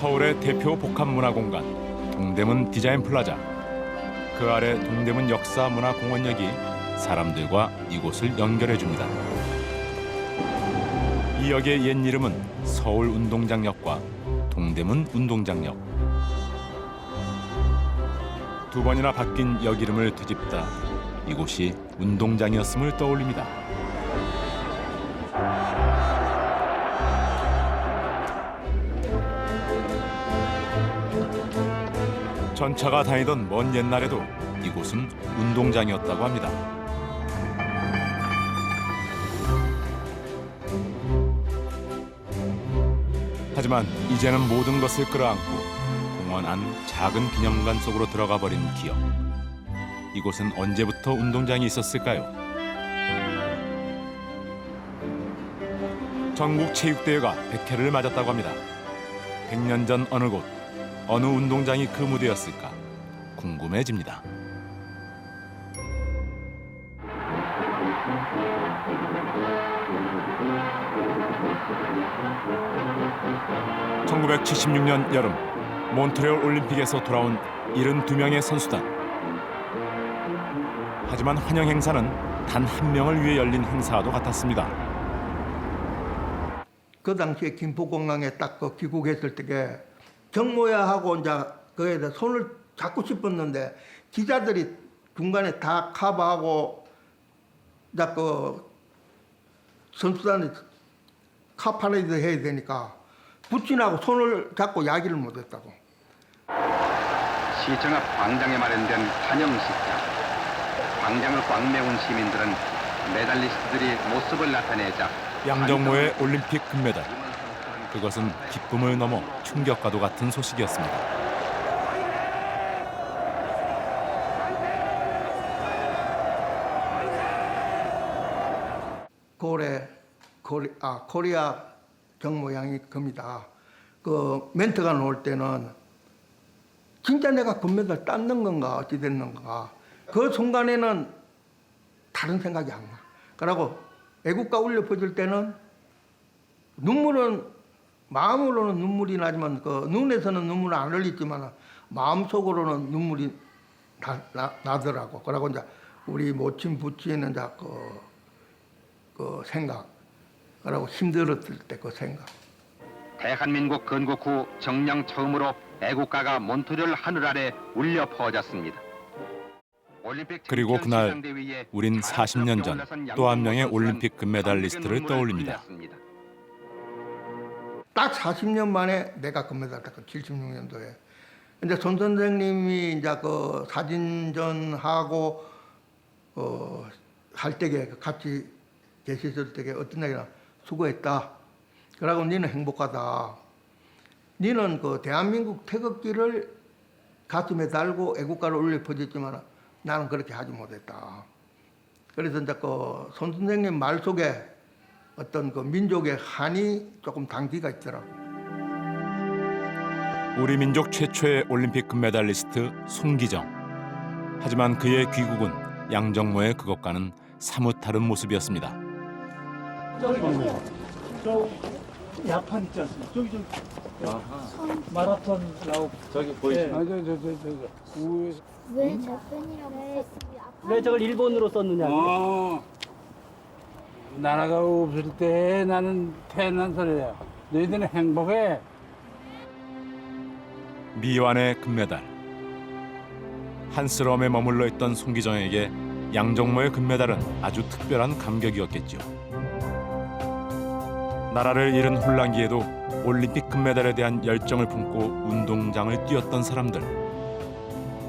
서울의 대표 복합문화공간 동대문 디자인 플라자. 그 아래 동대문 역사문화공원역이 사람들과 이곳을 연결해 줍니다. 이 역의 옛 이름은 서울운동장역과 동대문 운동장역. 두 번이나 바뀐 역 이름을 뒤집다 이곳이 운동장이었음을 떠올립니다. 전차가 다니던 먼 옛날에도 이곳은 운동장이었다고 합니다. 하지만 이제는 모든 것을 끌어안고 공원 안 작은 기념관 속으로 들어가 버린 기억. 이곳은 언제부터 운동장이 있었을까요? 전국체육대회가 100회를 맞았다고 합니다. 100년 전 어느 곳, 어느 운동장이 그 무대였을까 궁금해집니다. (1976년) 여름 몬트리올 올림픽에서 돌아온 72명의 선수단. 하지만 환영 행사는 단 한 명을 위해 열린 행사와도 같았습니다. 그 당시에 김포공항에 딱 그 귀국했을 때게 정모야하고 이제 그에 대해 손을 잡고 싶었는데 기자들이 중간에 다 커버하고 이제 그 선수단이 카파레이드 해야 되니까 부친하고 손을 잡고 이야기를 못했다고. 시청 앞 광장에 마련된 환영식장. 광장을 꽉 메운 시민들은 메달리스트들이 모습을 나타내자 양정모의 올림픽 금메달. 그것은 기쁨을 넘어 충격과도 같은 소식이었습니다. 코리아 정모양이 겁니다. 그 멘트가 나올 때는 진짜 내가 금메달 땄는 건가 어찌 됐는가. 그 순간에는 다른 생각이 안 나. 그러고 애국가 울려 퍼질 때는 눈물은 마음으로는 눈물이 나지만 그 눈에서는 눈물은 안 흘리지만 마음속으로는 눈물이 나더라고. 그러고 이제 우리 모친 부친은 이제 그 생각. 그러고 힘들었을 때 그 생각. 대한민국 건국 후 정녕 처음으로 애국가가 몬트리올 하늘 아래 울려 퍼졌습니다. 그리고 그날 우린 40년 전 또 한 명의 올림픽 금메달리스트를 떠올립니다. 딱 40년 만에 내가 금메달 땄고 76년도에. 근데 손 선생님이 이제 그 사진전하고 할 때에 같이 계셨을 때에 어떤 얘기나 수고했다. 그러고 너는 행복하다. 너는 그 대한민국 태극기를 가슴에 달고 애국가를 올려 퍼졌지만 나는 그렇게 하지 못했다. 그래서 이제 그 손 선생님 말 속에 어떤 그 민족의 한이 조금 담기가 있더라고. 우리 민족 최초의 올림픽 금메달리스트 송기정. 하지만 그의 귀국은 양정모의 그것과는 사뭇 다른 모습이었습니다. 저기 보세요. 저 야판 있지 않습니까? 저기 마라톤 나오고 저기 보이시나요? 왜 저편이라고 썼습니까? 왜 저걸 일본으로 썼느냐? 나라가 없을 때 나는 태어난 소리야. 너희들은 행복해. 미완의 금메달. 한스러움에 머물러 있던 송기정에게 양정모의 금메달은 아주 특별한 감격이었겠죠. 나라를 잃은 혼란기에도 올림픽 금메달에 대한 열정을 품고 운동장을 뛰었던 사람들.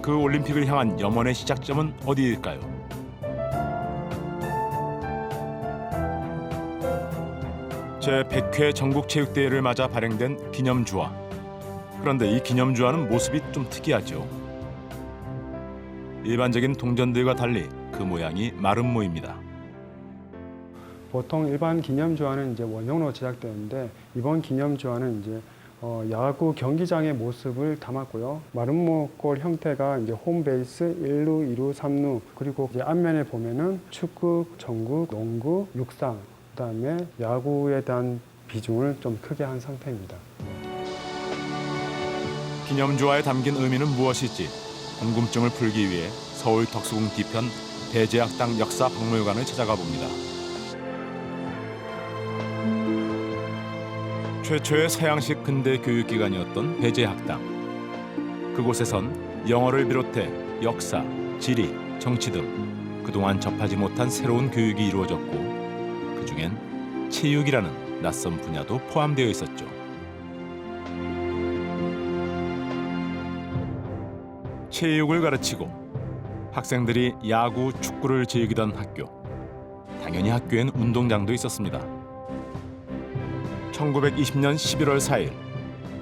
그 올림픽을 향한 염원의 시작점은 어디일까요? 제100회 전국체육대회를 맞아 발행된 기념주화. 그런데 이 기념주화는 모습이 좀 특이하죠. 일반적인 동전들과 달리 그 모양이 마름모입니다. 보통 일반 기념주화는 이제 원형으로 제작되는데 이번 기념주화는 이제 야구 경기장의 모습을 담았고요. 마름모꼴 형태가 이제 홈베이스 1루, 2루, 3루 그리고 이제 앞면에 보면은 축구, 전국, 농구, 육상 그다음에 야구에 대한 비중을 좀 크게 한 상태입니다. 기념주화에 담긴 의미는 무엇일지 궁금증을 풀기 위해 서울 덕수궁 뒤편 배제학당 역사박물관을 찾아가 봅니다. 최초의 서양식 근대 교육기관이었던 배제학당. 그곳에선 영어를 비롯해 역사, 지리, 정치 등 그동안 접하지 못한 새로운 교육이 이루어졌고 그중엔 체육이라는 낯선 분야도 포함되어 있었죠. 체육을 가르치고 학생들이 야구, 축구를 즐기던 학교. 당연히 학교엔 운동장도 있었습니다. 1920년 11월 4일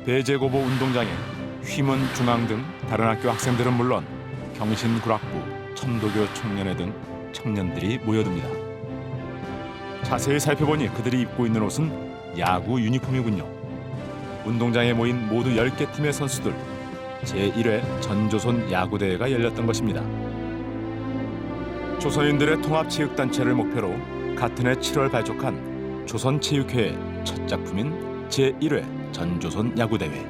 배제고보 운동장에 휘문 중앙 등 다른 학교 학생들은 물론 경신구락부, 천도교 청년회 등 청년들이 모여듭니다. 자세히 살펴보니 그들이 입고 있는 옷은 야구 유니폼이군요. 운동장에 모인 모두 10개 팀의 선수들. 제1회 전조선 야구대회가 열렸던 것입니다. 조선인들의 통합체육단체를 목표로 같은 해 7월 발족한 조선체육회의 첫 작품인 제1회 전조선 야구대회.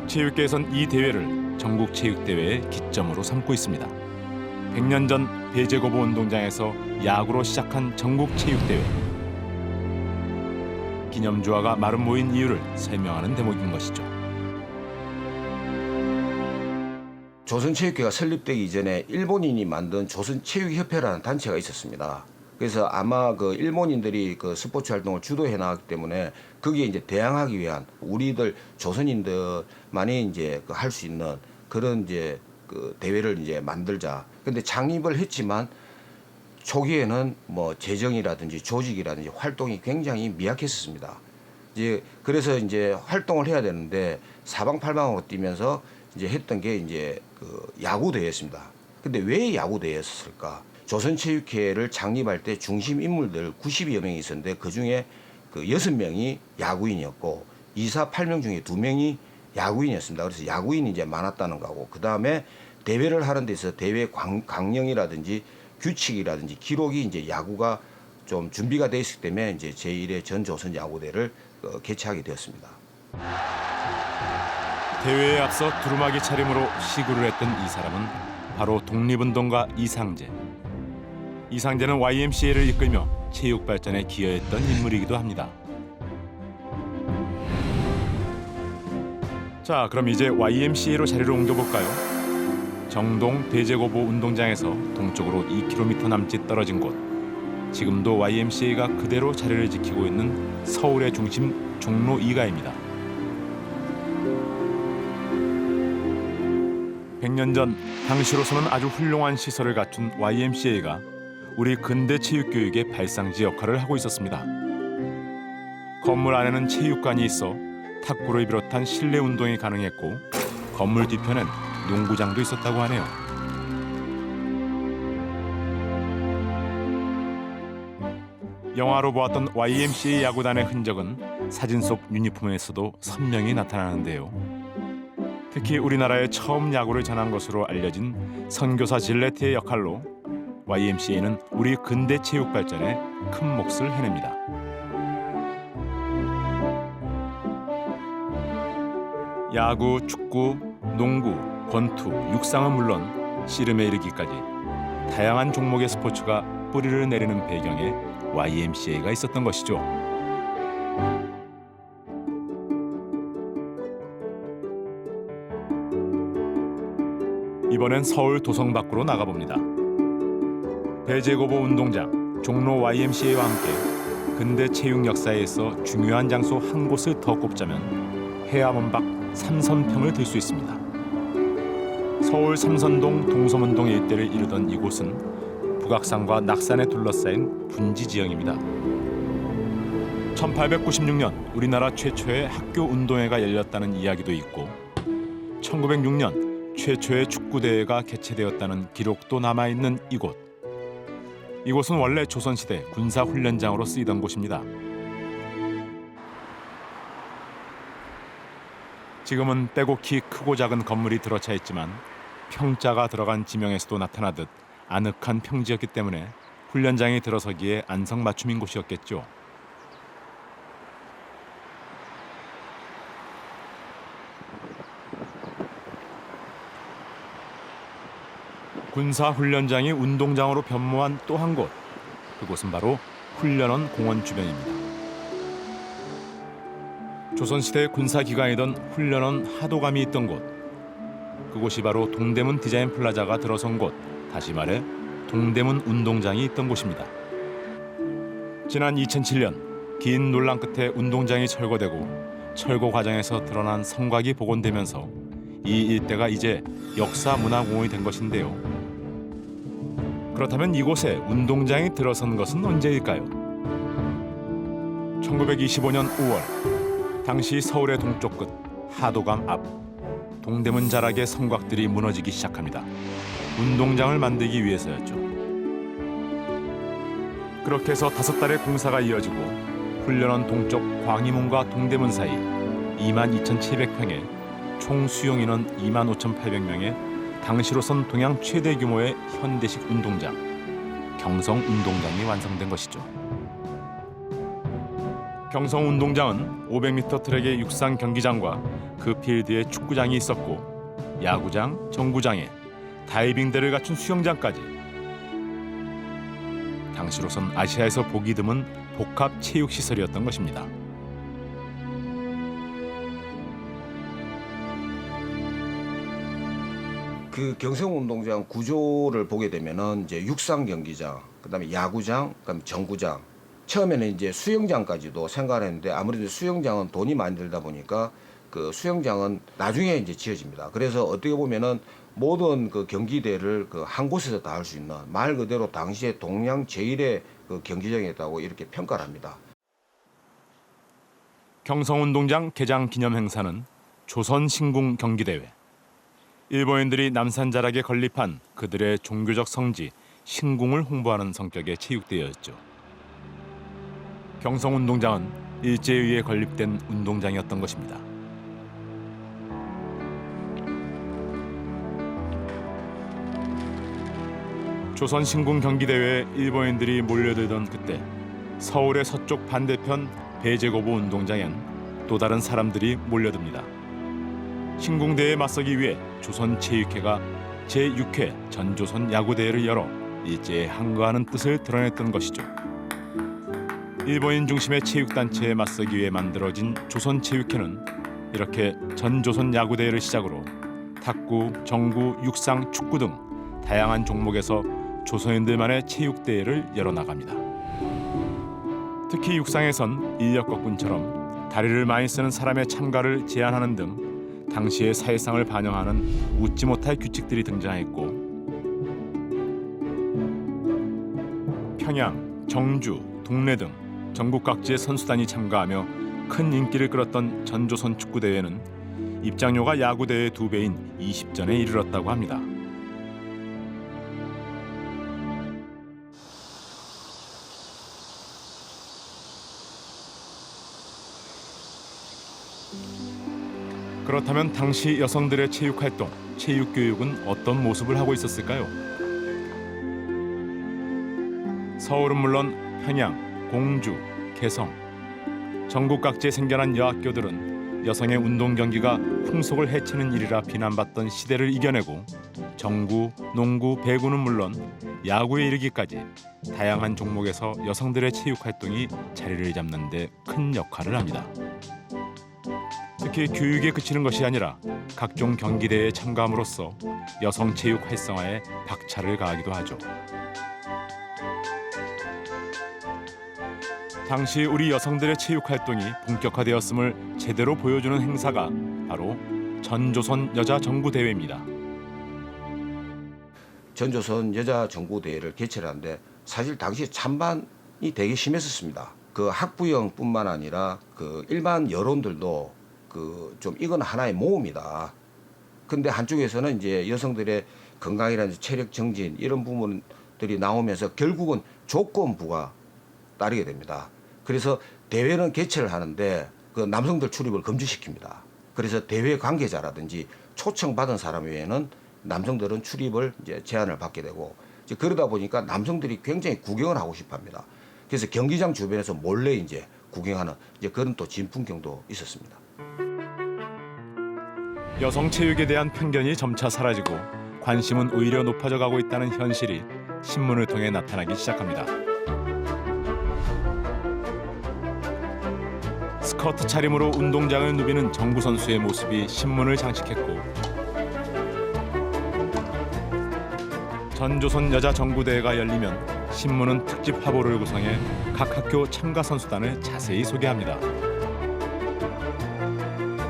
체육계에선 이 대회를 전국체육대회의 기점으로 삼고 있습니다. 100년 전 배제고보 운동장에서 야구로 시작한 전국체육대회. 기념주화가 마름 모인 이유를 설명하는 대목인 것이죠. 조선체육회가 설립되기 이전에 일본인이 만든 조선체육협회라는 단체가 있었습니다. 그래서 아마 그 일본인들이 그 스포츠 활동을 주도해 나갔기 때문에 거기에 이제 대항하기 위한 우리들 조선인들만이 이제 할 수 있는 그런 이제 그 대회를 이제 만들자. 근데 창립을 했지만 초기에는 뭐 재정이라든지 조직이라든지 활동이 굉장히 미약했었습니다. 이제 그래서 이제 활동을 해야 되는데 사방팔방으로 뛰면서 이제 했던 게 이제 그 야구 대회였습니다. 근데 왜 야구 대회였을까? 조선체육회를 창립할 때 중심 인물들 90여 명이 있었는데 그 중에 그 6명이 야구인이었고 이사 8명 중에 2명이 야구인이었습니다. 그래서 야구인이 이제 많았다는 거고 그 다음에 대회를 하는 데서 대회 강령이라든지 규칙이라든지 기록이 이제 야구가 좀 준비가 돼 있기 때문에 이제 제1회 전조선 야구대를 개최하게 되었습니다. 대회에 앞서 두루마기 차림으로 시구를 했던 이 사람은 바로 독립운동가 이상제. 이상제는 YMCA를 이끌며 체육 발전에 기여했던 인물이기도 합니다. 자, 그럼 이제 YMCA로 자리를 옮겨볼까요? 정동 배제고보 운동장에서 동쪽으로 2km 남짓 떨어진 곳. 지금도 YMCA가 그대로 자리를 지키고 있는 서울의 중심 종로 2가입니다. 100년 전 당시로서는 아주 훌륭한 시설을 갖춘 YMCA가 우리 근대 체육교육의 발상지 역할을 하고 있었습니다. 건물 안에는 체육관이 있어 탁구를 비롯한 실내 운동이 가능했고 건물 뒤편엔 농구장도 있었다고 하네요. 영화로 보았던 YMCA 야구단의 흔적은 사진 속 유니폼에서도 선명히 나타나는데요. 특히 우리나라에 처음 야구를 전한 것으로 알려진 선교사 질레트의 역할로 YMCA는 우리 근대 체육 발전에 큰 몫을 해냅니다. 야구, 축구, 농구, 권투, 육상은 물론 씨름에 이르기까지 다양한 종목의 스포츠가 뿌리를 내리는 배경에 YMCA가 있었던 것이죠. 이번엔 서울 도성 밖으로 나가봅니다. 배제고보 운동장, 종로 YMCA와 함께 근대 체육 역사에 있어 중요한 장소 한 곳을 더 꼽자면 해암원 밖 삼선평을 들 수 있습니다. 서울 삼선동, 동서문동 일대를 이루던 이곳은 북악산과 낙산에 둘러싸인 분지 지형입니다. 1896년 우리나라 최초의 학교 운동회가 열렸다는 이야기도 있고 1906년 최초의 축구대회가 개최되었다는 기록도 남아있는 이곳. 이곳은 원래 조선시대 군사훈련장으로 쓰이던 곳입니다. 지금은 빼곡히 크고 작은 건물이 들어차 있지만 평자가 들어간 지명에서도 나타나듯 아늑한 평지였기 때문에 훈련장이 들어서기에 안성맞춤인 곳이었겠죠. 군사훈련장이 운동장으로 변모한 또 한 곳. 그곳은 바로 훈련원 공원 주변입니다. 조선시대 군사기관이던 훈련원 하도감이 있던 곳. 그곳이 바로 동대문 디자인 플라자가 들어선 곳, 다시 말해 동대문 운동장이 있던 곳입니다. 지난 2007년 긴 논란 끝에 운동장이 철거되고 철거 과정에서 드러난 성곽이 복원되면서 이 일대가 이제 역사문화공원이 된 것인데요. 그렇다면 이곳에 운동장이 들어선 것은 언제일까요? 1925년 5월 당시 서울의 동쪽 끝 하도감 앞 동대문 자락의 성곽들이 무너지기 시작합니다. 운동장을 만들기 위해서였죠. 그렇게 해서 5달의 공사가 이어지고 훈련원 동쪽 광희문과 동대문 사이 22,700평에 총 수용 인원 25,800명의 당시로선 동양 최대 규모의 현대식 운동장, 경성운동장이 완성된 것이죠. 경성운동장은 500m 트랙의 육상 경기장과 그 필드에 축구장이 있었고 야구장, 정구장에 다이빙대를 갖춘 수영장까지 당시로선 아시아에서 보기 드문 복합 체육시설이었던 것입니다. 그 경성운동장 구조를 보게 되면은 이제 육상 경기장, 그다음에 야구장, 그다음에 정구장. 처음에는 이제 수영장까지도 생각을 했는데 아무래도 수영장은 돈이 많이 들다 보니까 그 수영장은 나중에 이제 지어집니다. 그래서 어떻게 보면은 모든 그 경기대를 그 한 곳에서 다 할 수 있는 말 그대로 당시에 동양 제1의 그 경기장이었다고 이렇게 평가를 합니다. 경성운동장 개장 기념 행사는 조선신궁 경기대회. 일본인들이 남산자락에 건립한 그들의 종교적 성지 신궁을 홍보하는 성격의 체육대회였죠. 경성운동장은 일제에 의해 건립된 운동장이었던 것입니다. 조선신궁 경기대회에 일본인들이 몰려들던 그때 서울의 서쪽 반대편 배제고보 운동장엔 또 다른 사람들이 몰려듭니다. 신궁대회에 맞서기 위해 조선체육회가 제6회 전조선 야구대회를 열어 일제에 항거하는 뜻을 드러냈던 것이죠. 일본인 중심의 체육단체에 맞서기 위해 만들어진 조선체육회는 이렇게 전조선 야구대회를 시작으로 탁구, 정구, 육상, 축구 등 다양한 종목에서 조선인들만의 체육대회를 열어나갑니다. 특히 육상에선 인력거꾼처럼 다리를 많이 쓰는 사람의 참가를 제한하는 등 당시의 사회상을 반영하는 웃지 못할 규칙들이 등장했고 평양, 정주, 동래 등 전국 각지의 선수단이 참가하며 큰 인기를 끌었던 전조선 축구대회는 입장료가 야구대회 2배인 20전에 이르렀다고 합니다. 그렇다면 당시 여성들의 체육활동, 체육교육은 어떤 모습을 하고 있었을까요? 서울은 물론 평양, 공주, 개성, 전국 각지에 생겨난 여학교들은 여성의 운동 경기가 풍속을 해치는 일이라 비난받던 시대를 이겨내고 정구, 농구, 배구는 물론 야구에 이르기까지 다양한 종목에서 여성들의 체육활동이 자리를 잡는 데 큰 역할을 합니다. 특히 교육에 그치는 것이 아니라 각종 경기대회에 참가함으로써 여성 체육 활성화에 박차를 가하기도 하죠. 당시 우리 여성들의 체육 활동이 본격화되었음을 제대로 보여주는 행사가 바로 전조선 여자 정구 대회입니다. 전조선 여자 정구 대회를 개최를 하는데 사실 당시 찬반이 되게 심했었습니다. 그 학부형뿐만 아니라 그 일반 여론들도 그 좀 이건 하나의 모험이다. 근데 한쪽에서는 이제 여성들의 건강이라든지 체력 정진 이런 부분들이 나오면서 결국은 조건부가 따르게 됩니다. 그래서 대회는 개최를 하는데 그 남성들 출입을 금지시킵니다. 그래서 대회 관계자라든지 초청받은 사람 외에는 남성들은 출입을 이제 제한을 받게 되고 이제 그러다 보니까 남성들이 굉장히 구경을 하고 싶어합니다. 그래서 경기장 주변에서 몰래 이제 구경하는 이제 그런 또 진풍경도 있었습니다. 여성 체육에 대한 편견이 점차 사라지고 관심은 오히려 높아져 가고 있다는 현실이 신문을 통해 나타나기 시작합니다. 스커트 차림으로 운동장을 누비는 정구 선수의 모습이 신문을 장식했고, 전조선 여자 정구대회가 열리면 신문은 특집 화보를 구성해 각 학교 참가 선수단을 자세히 소개합니다.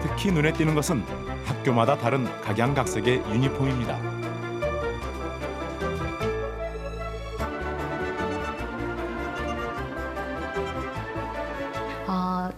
특히 눈에 띄는 것은 학교마다 다른 각양각색의 유니폼입니다.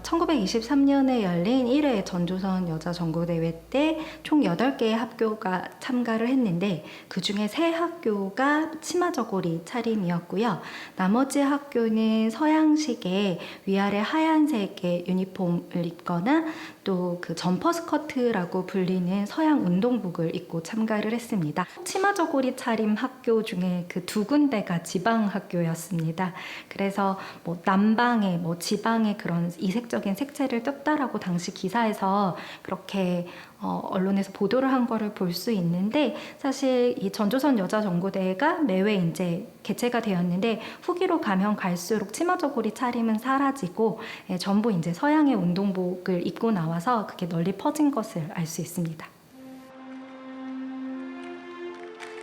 1923년에 열린 1회 전조선 여자 전국대회 때 총 8개의 학교가 참가를 했는데 그중에 3학교가 치마저고리 차림이었고요. 나머지 학교는 서양식의 위아래 하얀색의 유니폼을 입거나 또 그 점퍼 스커트라고 불리는 서양 운동복을 입고 참가를 했습니다. 치마저고리 차림 학교 중에 그 2군데가 지방 학교였습니다. 그래서 뭐 남방에 지방에 그런 이색적인 색채를 떴다라고 당시 기사에서 그렇게 언론에서 보도를 한 거를 볼 수 있는데, 사실 이 전조선 여자 전구대회가 매회 이제 개최가 되었는데 후기로 가면 갈수록 치마저고리 차림은 사라지고 전부 이제 서양의 운동복을 입고 나와서 그게 널리 퍼진 것을 알 수 있습니다.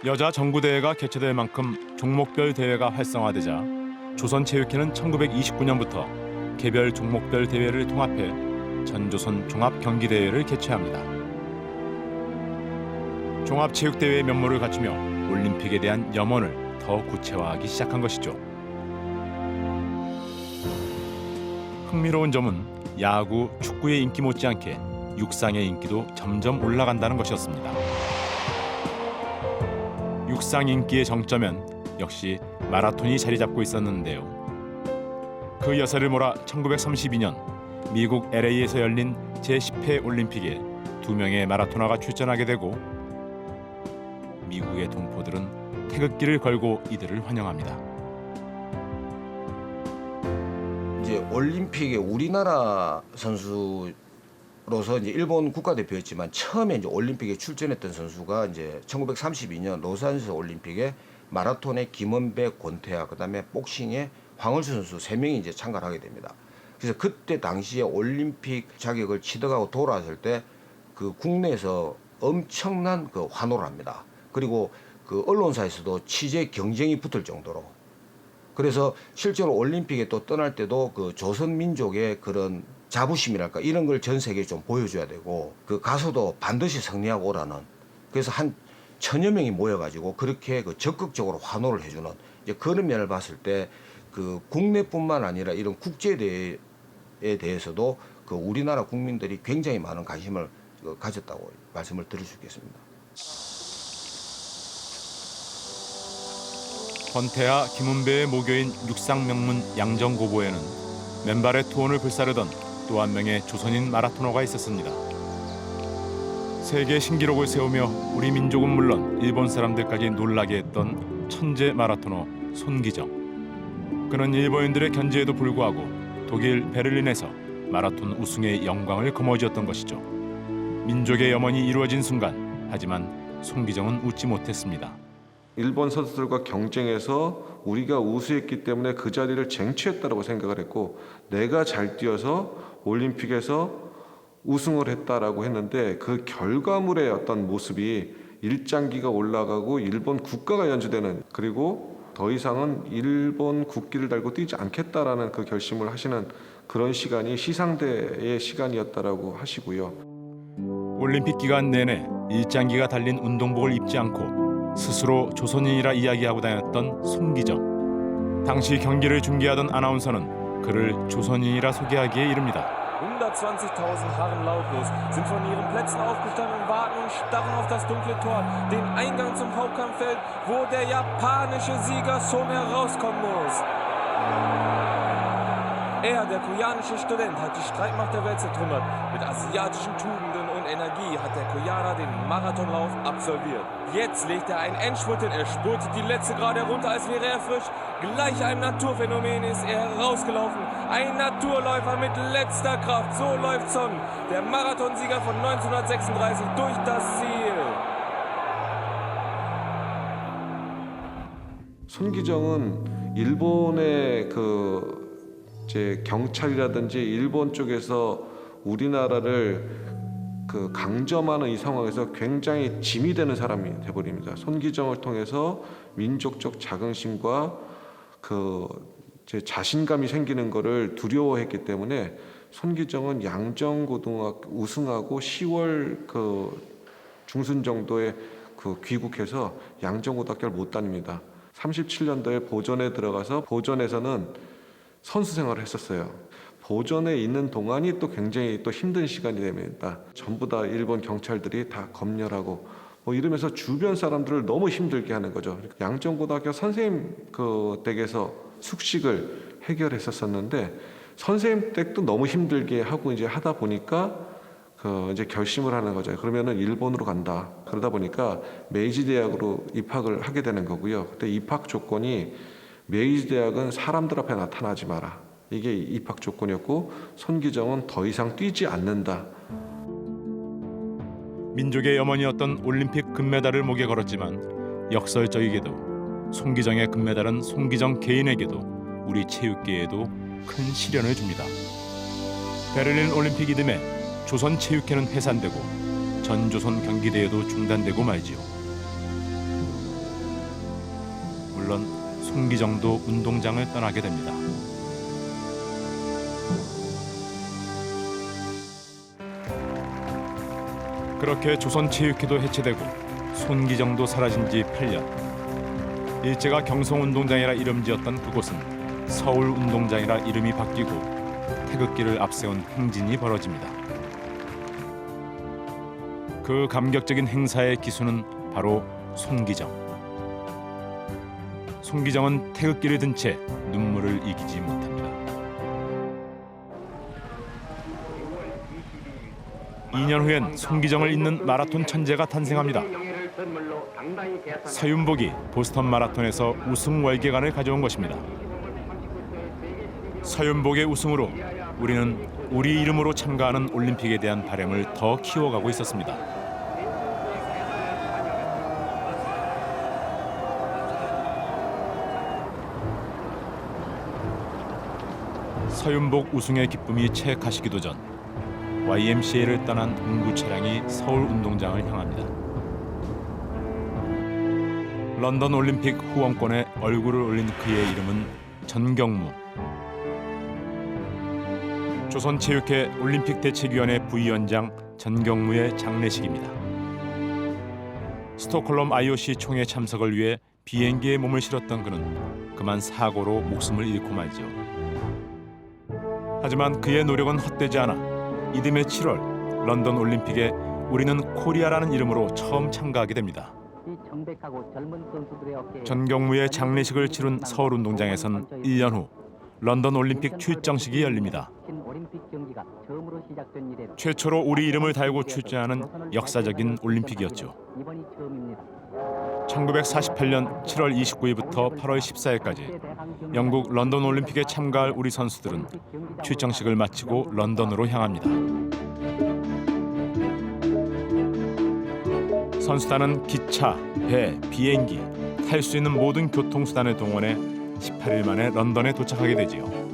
여자 전구대회가 개최될 만큼 종목별 대회가 활성화되자 조선체육회는 1929년부터 개별 종목별 대회를 통합해 전조선 종합경기대회를 개최합니다. 종합체육대회의 면모를 갖추며 올림픽에 대한 염원을 더 구체화하기 시작한 것이죠. 흥미로운 점은 야구, 축구의 인기 못지않게 육상의 인기도 점점 올라간다는 것이었습니다. 육상 인기의 정점엔 역시 마라톤이 자리 잡고 있었는데요. 그 여세를 몰아 1932년 미국 LA에서 열린 제10회 올림픽에 2명의 마라토너가 출전하게 되고 미국의 동포들은 태극기를 걸고 이들을 환영합니다. 이제 올림픽에 우리나라 선수로서 이제 일본 국가대표였지만 처음에 이제 올림픽에 출전했던 선수가 이제 1932년 로스앤젤레스 올림픽에 마라톤의 김원배, 권태하, 그다음에 복싱의 황을수 선수 3명이 이제 참가를 하게 됩니다. 그래서 그때 당시에 올림픽 자격을 취득하고 돌아왔을 때 그 국내에서 엄청난 그 환호를 합니다. 그리고 그 언론사에서도 취재 경쟁이 붙을 정도로. 그래서 실제로 올림픽에 또 떠날 때도 그 조선 민족의 그런 자부심이랄까 이런 걸 전 세계에 좀 보여줘야 되고, 그 가서도 반드시 승리하고 오라는, 그래서 한 1000여 명이 모여가지고 그렇게 그 적극적으로 환호를 해주는, 이제 그런 면을 봤을 때 그 국내뿐만 아니라 이런 국제대회에 대해서도 그 우리나라 국민들이 굉장히 많은 관심을 가졌다고 말씀을 드릴 수 있겠습니다. 권태하, 김은배의 모교인 육상 명문 양정고보에는 맨발의 투혼을 불사르던 또 한 명의 조선인 마라토너가 있었습니다. 세계 신기록을 세우며 우리 민족은 물론 일본 사람들까지 놀라게 했던 천재 마라토너 손기정. 그는 일본인들의 견제에도 불구하고 독일 베를린에서 마라톤 우승의 영광을 거머쥐었던 것이죠. 민족의 염원이 이루어진 순간, 하지만 손기정은 웃지 못했습니다. 일본 선수들과 경쟁해서 우리가 우수했기 때문에 그 자리를 쟁취했다고 생각을 했고, 내가 잘 뛰어서 올림픽에서 우승을 했다라고 했는데 그 결과물의 어떤 모습이 일장기가 올라가고 일본 국가가 연주되는, 그리고 더 이상은 일본 국기를 달고 뛰지 않겠다라는 그 결심을 하시는 그런 시간이 시상대의 시간이었다라고 하시고요. 올림픽 기간 내내 일장기가 달린 운동복을 입지 않고 스스로 조선인이라 이야기하고 다녔던 손기정. 당시 경기를 중계하던 아나운서는 그를 조선인이라 소개하기에 이릅니다. 120.000 Herren lautlos sind von ihren Plätzen aufgestanden und warten und starren auf das dunkle Tor, den Eingang zum Hauptkampffeld, wo der japanische Sieger Son herauskommen muss. Er, der koreanische Student, hat die Streitmacht der Welt zertrümmert. Mit asiatischen Tugenden und Energie hat der Koreaner den Marathonlauf absolviert. Jetzt legt er einen Endspurt hin, er spurtet die letzte Gerade herunter, als wäre er frisch. Gleich einem Naturphänomen ist er herausgelaufen. Ein Naturläufer mit letzter Kraft. So läuft Son, der Marathonsieger von 1936, durch das Ziel. 손기정은 일본의 이제 경찰이라든지 일본 쪽에서 우리나라를 강점하는 이 상황에서 굉장히 짐이 되는 사람이 돼버립니다. 손기정을 통해서 민족적 자긍심과 제 자신감이 생기는 것을 두려워했기 때문에 손기정은 양정고등학교 우승하고 10월 중순 정도에 귀국해서 양정고등학교를 못 다닙니다. 37년도에 보전에 들어가서 보전에서는 선수 생활을 했었어요. 보전에 있는 동안이 또 굉장히 또 힘든 시간이 됩니다. 전부 다 일본 경찰들이 다 검열하고 이러면서 주변 사람들을 너무 힘들게 하는 거죠. 양정고등학교 선생님 댁에서 숙식을 해결했었는데 선생님 댁도 너무 힘들게 하고 이제 하다 보니까 이제 결심을 하는 거죠. 그러면은 일본으로 간다. 그러다 보니까 메이지 대학으로 입학을 하게 되는 거고요. 그때 입학 조건이 메이지 대학은 사람들 앞에 나타나지 마라. 이게 입학 조건이었고 손기정은 더 이상 뛰지 않는다. 민족의 염원이었던 올림픽 금메달을 목에 걸었지만 역설적이게도 손기정의 금메달은 손기정 개인에게도 우리 체육계에도 큰 시련을 줍니다. 베를린 올림픽 이듬해 조선 체육회는 해산되고 전조선 경기대회도 중단되고 말지요. 물론 손기정도 운동장을 떠나게 됩니다. 그렇게 조선체육회도 해체되고 손기정도 사라진 지 8년. 일제가 경성운동장이라 이름 지었던 그곳은 서울운동장이라 이름이 바뀌고 태극기를 앞세운 행진이 벌어집니다. 그 감격적인 행사의 기수는 바로 손기정. 손기정은 태극기를 든 채 눈물을 이기지 못합니다. 2년 후엔 손기정을 잇는 마라톤 천재가 탄생합니다. 서윤복이 보스턴 마라톤에서 우승 월계관을 가져온 것입니다. 서윤복의 우승으로 우리는 우리 이름으로 참가하는 올림픽에 대한 바람을 더 키워가고 있었습니다. 서윤복 우승의 기쁨이 채 가시기도 전 YMCA를 떠난 응구 차량이 서울 운동장을 향합니다. 런던 올림픽 후원권에 얼굴을 올린 그의 이름은 전경무. 조선체육회 올림픽 대책위원회 부위원장 전경무의 장례식입니다. 스톡홀름 IOC 총회 참석을 위해 비행기에 몸을 실었던 그는 그만 사고로 목숨을 잃고 말죠. 하지만 그의 노력은 헛되지 않아 이듬해 7월 런던 올림픽에 우리는 코리아라는 이름으로 처음 참가하게 됩니다. 전경무의 장례식을 치룬 서울운동장에선 1년 후 런던 올림픽 출정식이 열립니다. 최초로 우리 이름을 달고 출전하는 역사적인 올림픽이었죠. 1948년 7월 29일부터 8월 14일까지 영국 런던 올림픽에 참가할 우리 선수들은 출정식을 마치고 런던으로 향합니다. 선수단은 기차, 배, 비행기, 탈 수 있는 모든 교통수단을 동원해 18일 만에 런던에 도착하게 되지요.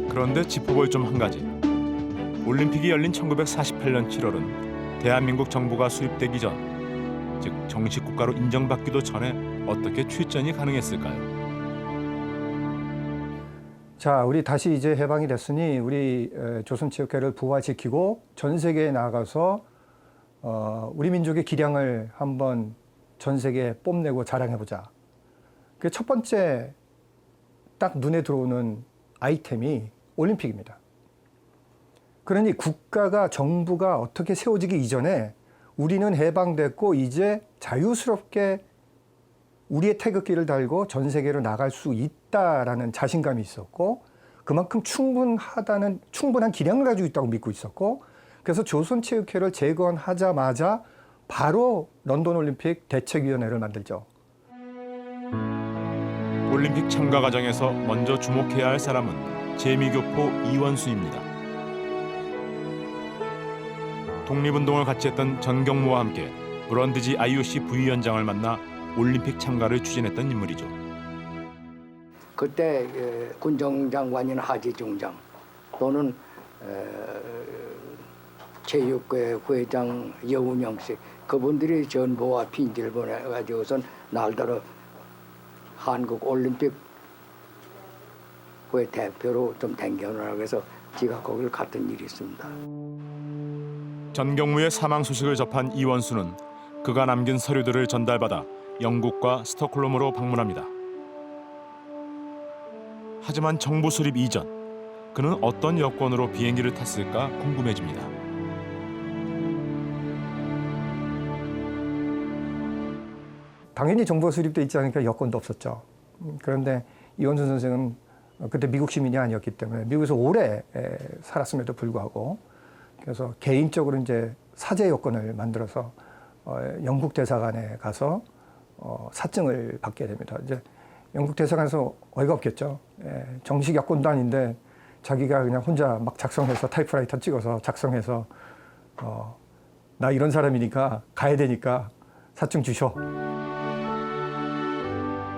그런데 짚어볼 점 한 가지. 올림픽이 열린 1948년 7월은 대한민국 정부가 수립되기 전, 즉 정식 국가로 인정받기도 전에 어떻게 출전이 가능했을까요? 자, 우리 다시 이제 해방이 됐으니 우리 조선체육회를 부활시키고 전 세계에 나가서 우리 민족의 기량을 한번 전 세계에 뽐내고 자랑해보자. 그 첫 번째 딱 눈에 들어오는 아이템이 올림픽입니다. 그러니 국가가 정부가 어떻게 세워지기 이전에 우리는 해방됐고 이제 자유스럽게 우리의 태극기를 달고 전 세계로 나갈 수 있다라는 자신감이 있었고 그만큼 충분한 기량을 가지고 있다고 믿고 있었고 그래서 조선체육회를 재건하자마자 바로 런던 올림픽 대책위원회를 만들죠. 올림픽 참가 과정에서 먼저 주목해야 할 사람은 재미교포 이원수입니다. 독립운동을 같이 했던 전경무와 함께 브런드지 IOC 부위원장을 만나 올림픽 참가를 추진했던 인물이죠. 그때 군정장관인 하지중장 또는 체육회 회장 여운영 씨 그분들이 전보와 편지를 보내가지고선 날더러 한국 올림픽 회 대표로 좀 댕겨오라고 해서 제가 거기를 갔던 일이 있습니다. 전경무의 사망 소식을 접한 이원수는 그가 남긴 서류들을 전달받아 영국과 스톡홀름으로 방문합니다. 하지만 정부 수립 이전 그는 어떤 여권으로 비행기를 탔을까 궁금해집니다. 당연히 정부가 수립돼 있지 않으니까 여권도 없었죠. 그런데 이원수 선생은 그때 미국 시민이 아니었기 때문에 미국에서 오래 살았음에도 불구하고 그래서 개인적으로 이제 사제 여권을 만들어서 영국 대사관에 가서 사증을 받게 됩니다. 이제 영국 대사관에서 어이가 없겠죠. 정식 여권도 아닌데 자기가 그냥 혼자 막 작성해서 타이프라이터 찍어서 작성해서 나 이런 사람이니까 가야 되니까 사증 주셔.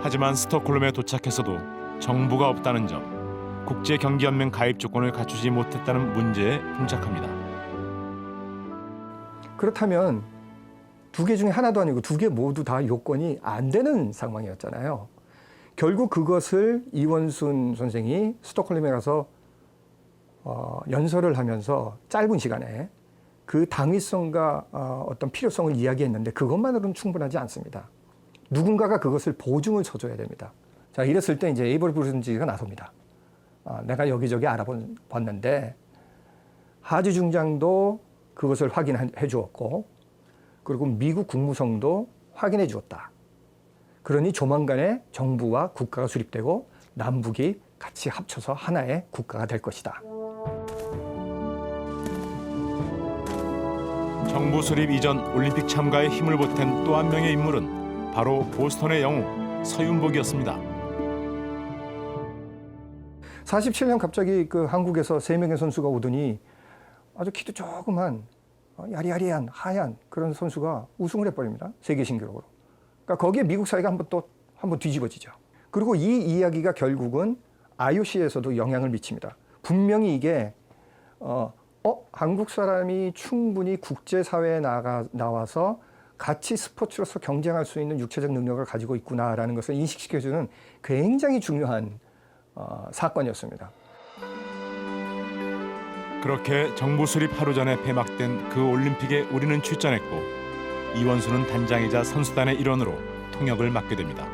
하지만 스톡홀름에 도착해서도 정부가 없다는 점, 국제경기연맹 가입 조건을 갖추지 못했다는 문제에 봉착합니다. 그렇다면 두 개 중에 하나도 아니고 두 개 모두 다 요건이 안 되는 상황이었잖아요. 결국 그것을 이원순 선생이 스톡홀름에 가서 연설을 하면서 짧은 시간에 그 당위성과 어떤 필요성을 이야기했는데 그것만으로는 충분하지 않습니다. 누군가가 그것을 보증을 서줘야 됩니다. 자, 이랬을 때 이제 에이버리 브룬지가 나섭니다. 내가 여기저기 알아봤는데 하지 중장도 그것을 확인해 주었고 그리고 미국 국무성도 확인해 주었다. 그러니 조만간에 정부와 국가가 수립되고 남북이 같이 합쳐서 하나의 국가가 될 것이다. 정부 수립 이전 올림픽 참가에 힘을 보탠 또 한 명의 인물은 바로 보스턴의 영웅 서윤복이었습니다. 47년 갑자기 그 한국에서 3명의 선수가 오더니 아주 키도 조그만 야리야리한 하얀 그런 선수가 우승을 해버립니다. 세계 신기록으로. 그러니까 거기에 미국 사회가 한번 뒤집어지죠. 그리고 이 이야기가 결국은 IOC에서도 영향을 미칩니다. 분명히 이게 한국 사람이 충분히 국제사회에 나와서 같이 스포츠로서 경쟁할 수 있는 육체적 능력을 가지고 있구나라는 것을 인식시켜주는 굉장히 중요한 사건이었습니다. 그렇게 정부 수립 하루 전에 폐막된 그 올림픽에 우리는 출전했고 이원수는 단장이자 선수단의 일원으로 통역을 맡게 됩니다.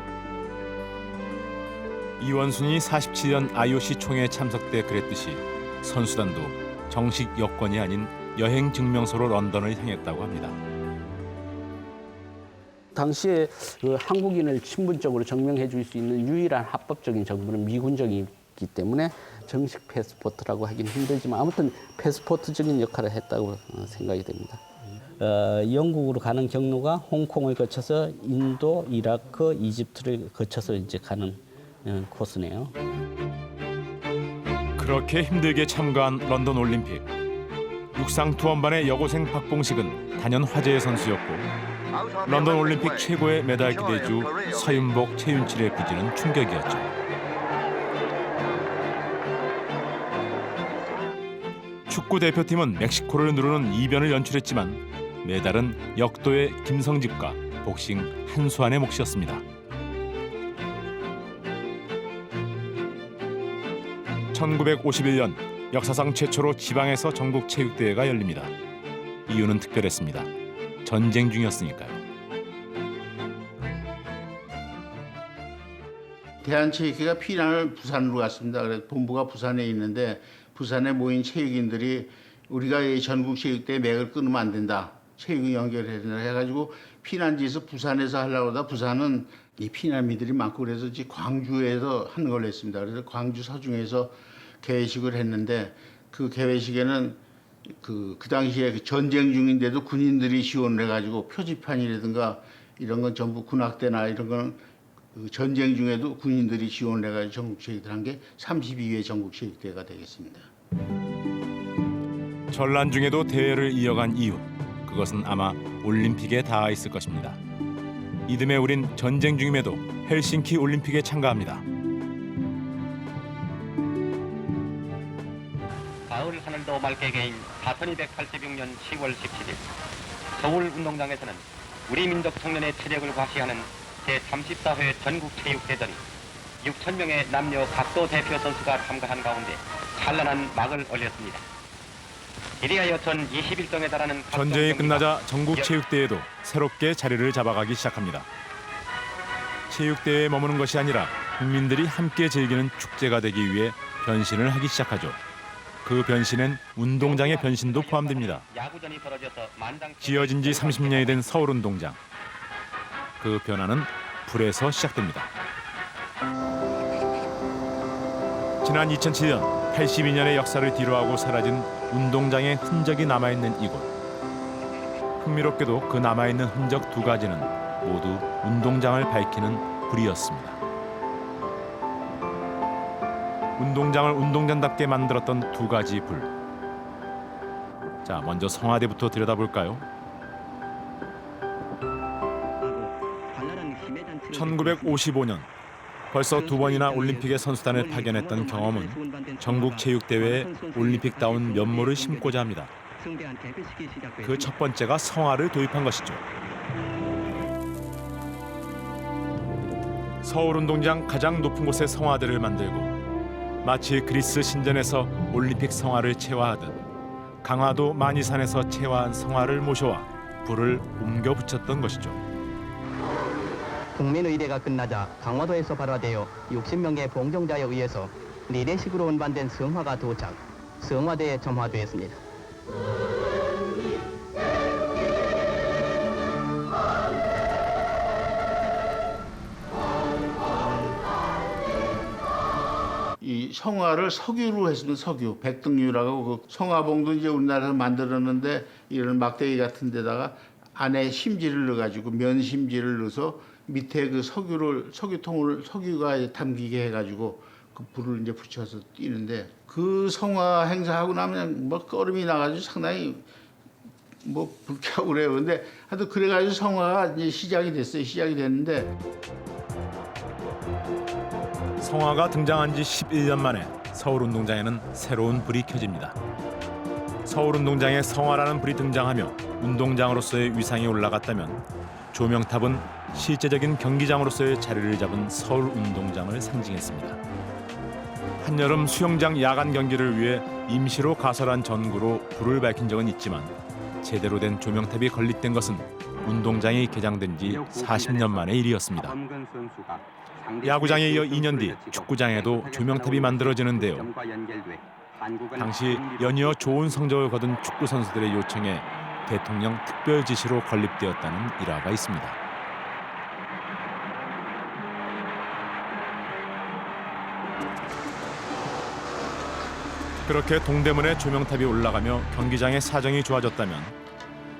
이원순이 47년 IOC 총회 참석 때 그랬듯이 선수단도 정식 여권이 아닌 여행 증명서로 런던을 향했다고 합니다. 당시에 그 한국인을 신분적으로 증명해 줄 수 있는 유일한 합법적인 정부는 미군정이기 때문에 정식 패스포트라고 하기는 힘들지만 아무튼 패스포트적인 역할을 했다고 생각이 됩니다. 영국으로 가는 경로가 홍콩을 거쳐서 인도, 이라크, 이집트를 거쳐서 이제 가는 코스네요. 그렇게 힘들게 참가한 런던 올림픽. 육상 투혼반의 여고생 박봉식은 단연 화제의 선수였고 런던 올림픽 최고의 메달 기대주 서윤복, 최윤칠의 부진은 충격이었죠. 축구 대표팀은 멕시코를 누르는 이변을 연출했지만 메달은 역도의 김성집과 복싱 한수환의 몫이었습니다. 1951년 역사상 최초로 지방에서 전국 체육대회가 열립니다. 이유는 특별했습니다. 전쟁 중이었으니까요. 대한체육회가 피난을 부산으로 갔습니다. 그래서 본부가 부산에 있는데 부산에 모인 체육인들이 우리가 이 전국 체육대회 맥을 끊으면 안 된다. 체육을 연결해야 된다 해가지고 피난지에서 부산에서 하려고 하다 부산은 이 피난민들이 많고 그래서 광주에서 하는 걸로 했습니다. 그래서 광주 서중에서 개회식을 했는데 그 개회식에는 그 당시에 전쟁 중인데도 군인들이 지원을 해가지고 표지판이라든가 이런 건 전부 군악대나 이런 건 전쟁 중에도 군인들이 지원을 해가지고 전국체육대회 한 게 32회 전국체육대회가 되겠습니다. 전란 중에도 대회를 이어간 이유, 그것은 아마 올림픽에 닿아 있을 것입니다. 이듬해 우린 전쟁 중임에도 헬싱키 올림픽에 참가합니다. 가을 하늘도 맑게 개인 4286년 10월 17일 서울 운동장에서는 우리 민족 청년의 체력을 과시하는 제34회 전국체육대전이 6,000명의 남녀 각도 대표 선수가 참가한 가운데 찬란한 막을 올렸습니다. 이리하여 전 21동에 달하는 전쟁이 끝나자 전국체육대회도 새롭게 자리를 잡아가기 시작합니다. 체육대회에 머무는 것이 아니라 국민들이 함께 즐기는 축제가 되기 위해 변신을 하기 시작하죠. 그 변신엔 운동장의 변신도 포함됩니다. 야구전이 벌어져서 지어진 지 30년이 된 서울운동장. 그 변화는 불에서 시작됩니다. 지난 2007년 82년의 역사를 뒤로하고 사라진 운동장의 흔적이 남아있는 이곳. 흥미롭게도 그 남아있는 흔적 두 가지는 모두 운동장을 밝히는 불이었습니다. 운동장을 운동장답게 만들었던 두 가지 불. 자, 먼저 성화대부터 들여다볼까요? 1955년 벌써 두 번이나 올림픽에 선수단을 파견했던 경험은 전국체육대회에 올림픽다운 면모를 심고자 합니다. 그 첫 번째가 성화를 도입한 것이죠. 서울운동장 가장 높은 곳에 성화대를 만들고 마치 그리스 신전에서 올림픽 성화를 체화하듯 강화도 만이산에서 체화한 성화를 모셔와 불을 옮겨 붙였던 것이죠. 국민의례가 끝나자 강화도에서 발화되어 60명의 봉정자에 의해서 리레식으로 운반된 성화가 도착, 성화대에 점화되었습니다. 이 성화를 석유로 했으면 석유, 백등유라고 그 성화봉도 이제 우리나라에서 만들었는데 이런 막대기 같은 데다가 안에 심지를 넣어가지고 면심지를 넣어서 밑에 그 석유통을 석유가 담기게 해가지고 그 불을 이제 붙여서 뛰는데 그 성화 행사하고 나면 뭐 꺼름이 나가지고 상당히 뭐 불쾌하고 그래요. 근데 하여튼 그래가지고 성화가 이제 시작이 됐어요. 시작이 됐는데 성화가 등장한 지 11년 만에 서울운동장에는 새로운 불이 켜집니다. 서울운동장에 성화라는 불이 등장하며 운동장으로서의 위상이 올라갔다면 조명탑은 실제적인 경기장으로서의 자리를 잡은 서울운동장을 상징했습니다. 한여름 수영장 야간 경기를 위해 임시로 가설한 전구로 불을 밝힌 적은 있지만 제대로 된 조명탑이 건립된 것은 운동장이 개장된 지 40년 만의 일이었습니다. 야구장에 이어 2년 뒤 축구장에도 조명탑이 만들어지는데요. 당시 연이어 좋은 성적을 거둔 축구 선수들의 요청에 대통령 특별 지시로 건립되었다는 일화가 있습니다. 그렇게 동대문에 조명탑이 올라가며 경기장의 사정이 좋아졌다면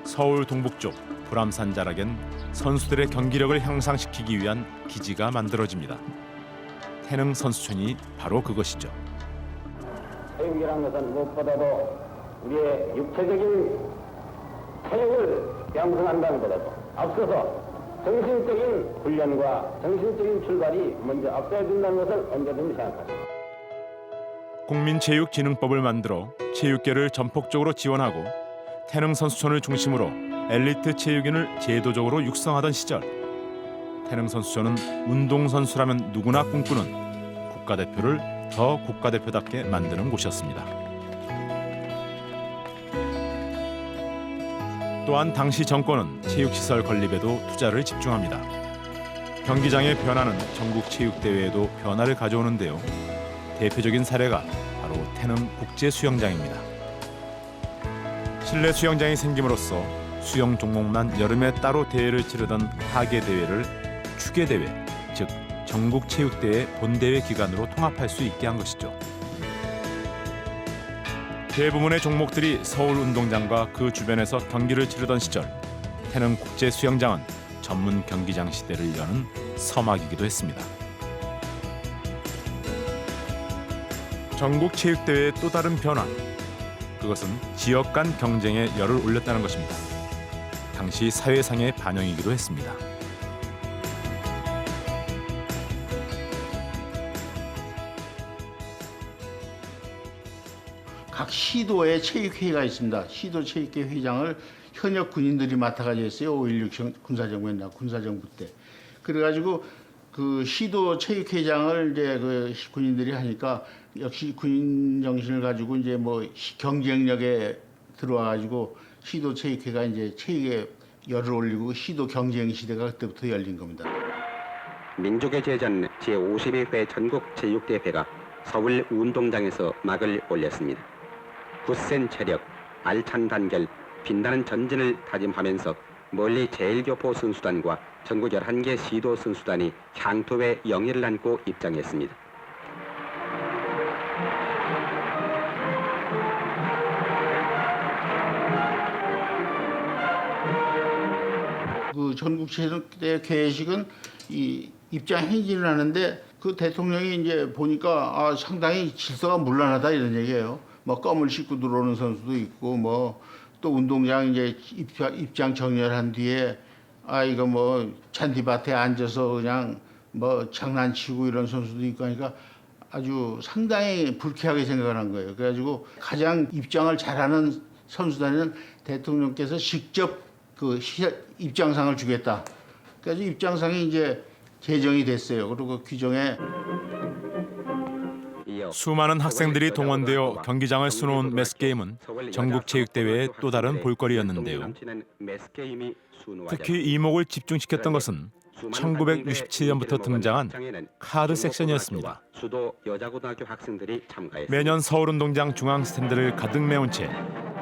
서울 동북쪽 불암산 자락엔 선수들의 경기력을 향상시키기 위한 기지가 만들어집니다. 태릉 선수촌이 바로 그것이죠. 체육이라는 것은 무엇보다도 우리의 육체적인 체력을 양성한다는 것보다도 앞서서 정신적인 훈련과 정신적인 출발이 먼저 앞서야 된다는 것을 언제든지 생각합니다. 국민체육진흥법을 만들어 체육계를 전폭적으로 지원하고 태릉 선수촌을 중심으로 엘리트 체육인을 제도적으로 육성하던 시절 태릉 선수촌은 운동선수라면 누구나 꿈꾸는 국가대표를 더 국가대표답게 만드는 곳이었습니다. 또한 당시 정권은 체육시설 건립에도 투자를 집중합니다. 경기장의 변화는 전국체육대회에도 변화를 가져오는데요. 대표적인 사례가 바로 태릉 국제수영장입니다. 실내 수영장이 생김으로써 수영 종목만 여름에 따로 대회를 치르던 하계대회를 추계대회, 즉 전국체육대회 본대회 기간으로 통합할 수 있게 한 것이죠. 대부분의 종목들이 서울운동장과 그 주변에서 경기를 치르던 시절 태릉 국제수영장은 전문 경기장 시대를 여는 서막이기도 했습니다. 전국체육대회의 또 다른 변화, 그것은 지역 간 경쟁에 열을 올렸다는 것입니다. 당시 사회상의 반영이기도 했습니다. 각 시도에 체육회의가 있습니다. 시도 체육회 회장을 현역 군인들이 맡아가지고 했어요. 5.16 군사정부 때. 그래가지고 그 시도 체육회장을 이제 그 군인들이 하니까 역시 군인 정신을 가지고 이제 뭐 경쟁력에 들어와가지고 시도 체육회가 이제 체육에 열을 올리고 시도 경쟁 시대가 그때부터 열린 겁니다. 민족의 제전 제52회 전국체육대회가 서울 운동장에서 막을 올렸습니다. 굳센 체력, 알찬 단결, 빛나는 전진을 다짐하면서 멀리 제1교포 선수단과 전국 11개 시도 선수단이 향토의 영예를 안고 입장했습니다. 그 전국체육대 개회식은 이 입장 행진을 하는데 그 대통령이 이제 보니까 상당히 질서가 문란하다 이런 얘기예요. 뭐 껌을 씻고 들어오는 선수도 있고 뭐 또 운동장 이제 입장 정렬한 뒤에 이거 뭐 잔디밭에 앉아서 그냥 뭐 장난치고 이런 선수도 있고 하니까 아주 상당히 불쾌하게 생각을 한 거예요. 그래가지고 가장 입장을 잘하는 선수단에는 대통령께서 직접 그 입장상을 주겠다. 그래서 입장상이 이제 제정이 됐어요. 그리고 그 규정에 수많은 학생들이 동원되어 경기장을 수놓은 매스게임은 전국체육대회의 또 다른 볼거리였는데요. 특히 이목을 집중시켰던 것은 1967년부터 등장한 카드 섹션이었습니다. 매년 서울운동장 중앙 스탠드를 가득 메운 채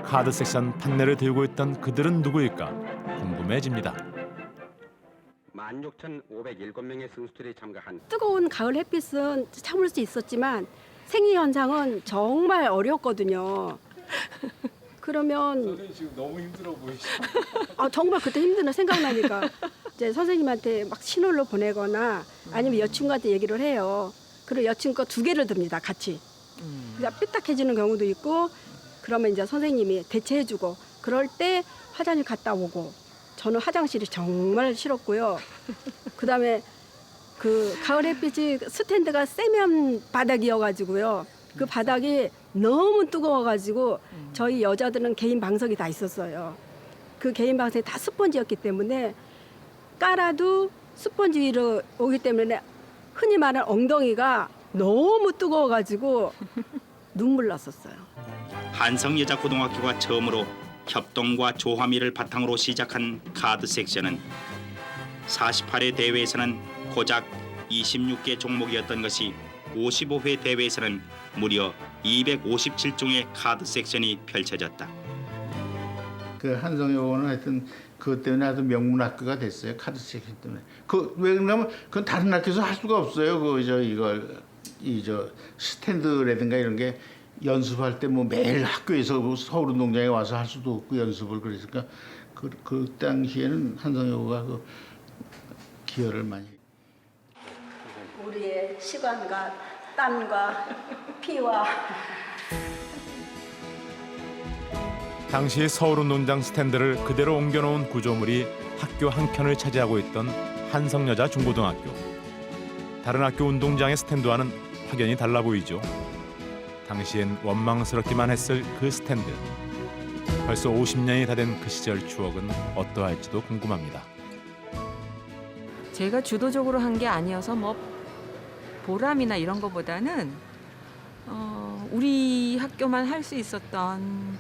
카드 섹션 판넬을 들고 있던 그들은 누구일까 궁금해집니다. 16,507명의 선수들이 참가한 뜨거운 가을 햇빛은 참을 수 있었지만 생리 현상은 정말 어렵거든요. 그러면 선생님 지금 너무 힘들어 보이시죠? 정말 그때 힘드는 생각나니까 이제 선생님한테 막 신호를 보내거나 아니면 여친구한테 얘기를 해요. 그리고 여친구 2개를 듭니다, 같이. 그냥 삐딱해지는 경우도 있고 그러면 이제 선생님이 대체해주고 그럴 때 화장실 갔다 오고 저는 화장실이 정말 싫었고요. 그다음에 그 가을 햇빛이 스탠드가 세면 바닥이어가지고요. 그 바닥이 너무 뜨거워가지고 저희 여자들은 개인 방석이 다 있었어요. 그 개인 방석이 다 스펀지였기 때문에 깔아도 스펀지 위로 오기 때문에 흔히 말하는 엉덩이가 너무 뜨거워가지고 눈물 났었어요. 한성여자고등학교가 처음으로 협동과 조화미를 바탕으로 시작한 카드 섹션은 48회 대회에서는 고작 26개 종목이었던 것이 55회 대회에서는 무려 257종의 카드 섹션이 펼쳐졌다. 그 한성여고는 하여튼 그것 때문에 아주 명문 학교가 됐어요. 카드 섹션 때문에. 왜 그러냐면 그건 다른 학교에서 할 수가 없어요. 스탠드라든가 이런 게 연습할 때 뭐 매일 학교에서 서울운동장에 와서 할 수도 없고 연습을 그랬으니까 그 당시에는 한성여고가 그 기여를 많이. 우리의 시간과 땀과 피와 당시 서울운동장 스탠드를 그대로 옮겨놓은 구조물이 학교 한켠을 차지하고 있던 한성여자 중고등학교. 다른 학교 운동장의 스탠드와는 확연히 달라 보이죠. 당시엔 원망스럽기만 했을 그 스탠드. 벌써 50년이 다 된 그 시절 추억은 어떠할지도 궁금합니다. 제가 주도적으로 한 게 아니어서 뭐 보람이나 이런 거보다는 우리 학교만 할 수 있었던